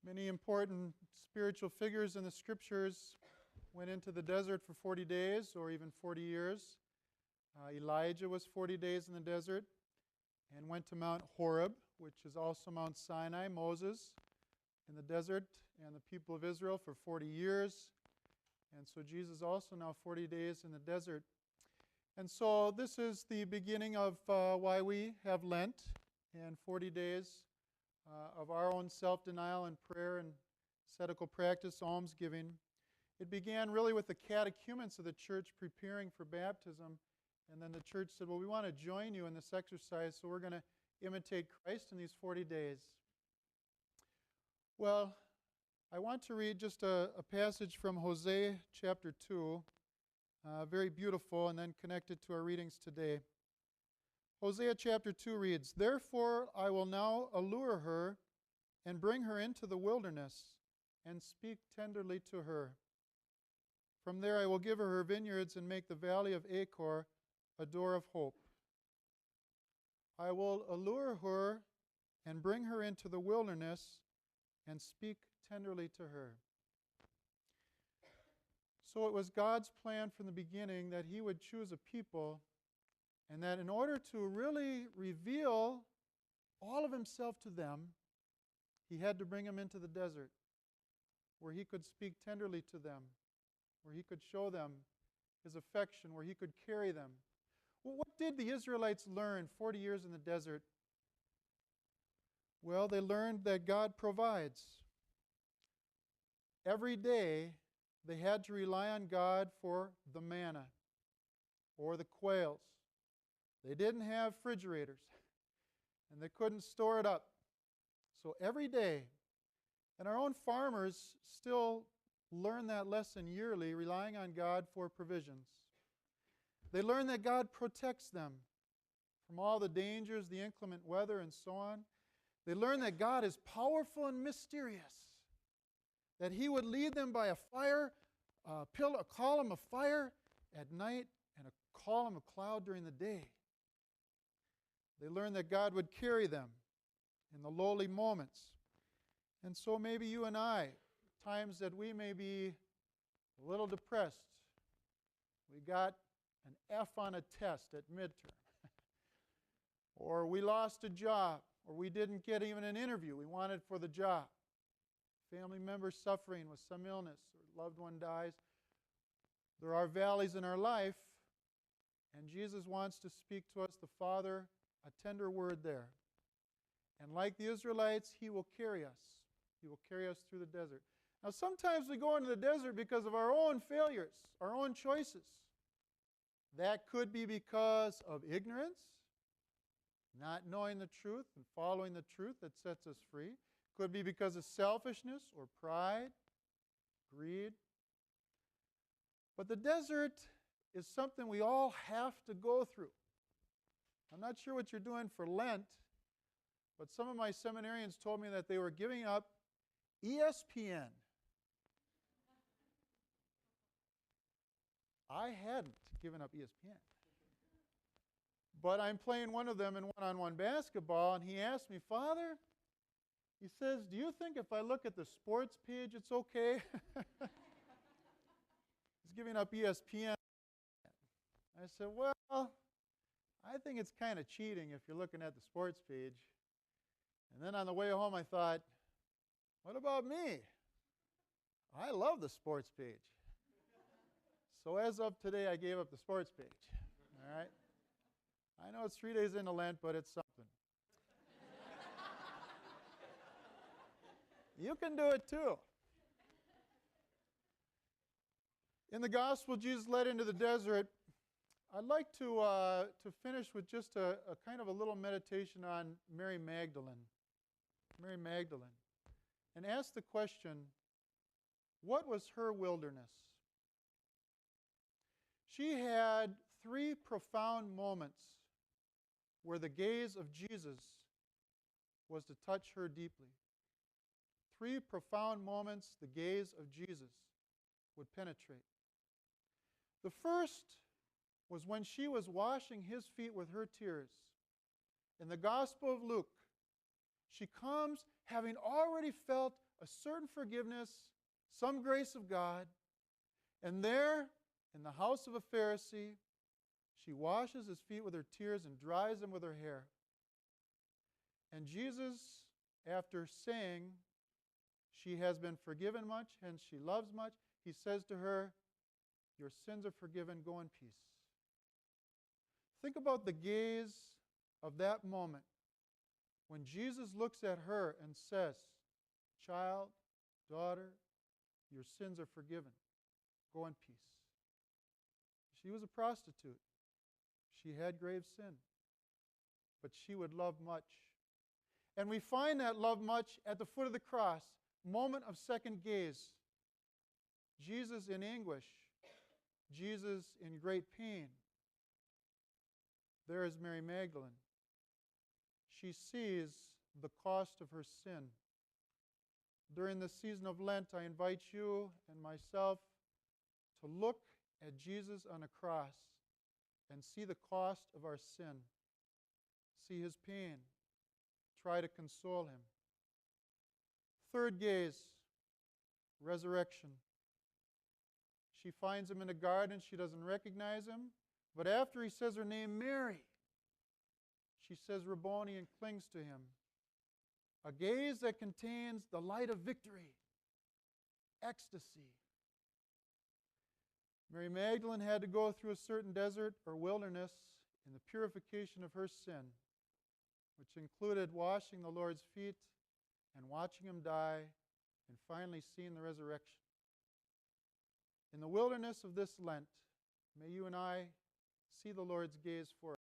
Many important spiritual figures in the Scriptures went into the desert for 40 days or even 40 years. Elijah was 40 days in the desert and went to Mount Horeb, which is also Mount Sinai. Moses in the desert and the people of Israel for 40 years. And so Jesus also now 40 days in the desert. And so this is the beginning of why we have Lent and 40 days of our own self-denial and prayer and ascetical practice, almsgiving. It began really with the catechumens of the church preparing for baptism. And then the church said, well, we want to join you in this exercise, so we're going to imitate Christ in these 40 days. Well, I want to read just a passage from Hosea chapter 2, very beautiful, and then connect it to our readings today. Hosea chapter 2 reads, "Therefore I will now allure her and bring her into the wilderness and speak tenderly to her. From there I will give her vineyards and make the valley of Achor a door of hope. I will allure her and bring her into the wilderness and speak tenderly to her." So it was God's plan from the beginning that He would choose a people, and that in order to really reveal all of Himself to them, He had to bring them into the desert, where He could speak tenderly to them, where He could show them His affection, where He could carry them. Well, what did the Israelites learn 40 years in the desert? Well, they learned that God provides. Every day, they had to rely on God for the manna or the quails. They didn't have refrigerators, and they couldn't store it up. So every day, and our own farmers still learn that lesson yearly, relying on God for provisions. They learn that God protects them from all the dangers, the inclement weather, and so on. They learn that God is powerful and mysterious, that He would lead them by a fire, a column of fire at night, and a column of cloud during the day. They learn that God would carry them in the lowly moments. And so maybe you and I, times that we may be a little depressed, we got an F on a test at midterm, or we lost a job, or we didn't get even an interview we wanted for the job, family member suffering with some illness, or loved one dies. There are valleys in our life, and Jesus wants to speak to us, the Father, a tender word there. And like the Israelites, He will carry us. He will carry us through the desert. Now, sometimes we go into the desert because of our own failures, our own choices. That could be because of ignorance, not knowing the truth and following the truth that sets us free. Could be because of selfishness or pride, greed. But the desert is something we all have to go through. I'm not sure what you're doing for Lent, but some of my seminarians told me that they were giving up ESPN. I hadn't given up ESPN. But I'm playing one of them in one-on-one basketball, and he asked me, "Father," he says, "do you think if I look at the sports page, it's okay?" He's giving up ESPN. I said, "Well, I think it's kind of cheating if you're looking at the sports page." And then on the way home, I thought, what about me? I love the sports page. So as of today, I gave up the sports page. All right? I know it's 3 days into Lent, but it's something. You can do it too. In the gospel Jesus led into the desert. I'd like to finish with just a kind of a little meditation on Mary Magdalene. Mary Magdalene. And ask the question, what was her wilderness? She had 3 profound moments where the gaze of Jesus was to touch her deeply. 3 profound moments the gaze of Jesus would penetrate. The first was when she was washing His feet with her tears. In the Gospel of Luke, She comes having already felt a certain forgiveness, some grace of God, and there, in the house of a Pharisee, she washes his feet with her tears and dries them with her hair. And Jesus, after saying she has been forgiven much and she loves much, he says to her, "Your sins are forgiven, go in peace." Think about the gaze of that moment when Jesus looks at her and says, "Child, daughter, your sins are forgiven. Go in peace." She was a prostitute. She had grave sin. But she would love much. And we find that love much at the foot of the cross, moment of second gaze. Jesus in anguish. Jesus in great pain. There is Mary Magdalene. She sees the cost of her sin. During the season of Lent, I invite you and myself to look at Jesus on a cross and see the cost of our sin. See his pain. Try to console him. Third gaze, resurrection. She finds him in a garden. She doesn't recognize him. But after he says her name, Mary, she says Rabboni and clings to him. A gaze that contains the light of victory, ecstasy. Mary Magdalene had to go through a certain desert or wilderness in the purification of her sin, which included washing the Lord's feet and watching him die and finally seeing the resurrection. In the wilderness of this Lent, may you and I see the Lord's gaze for us.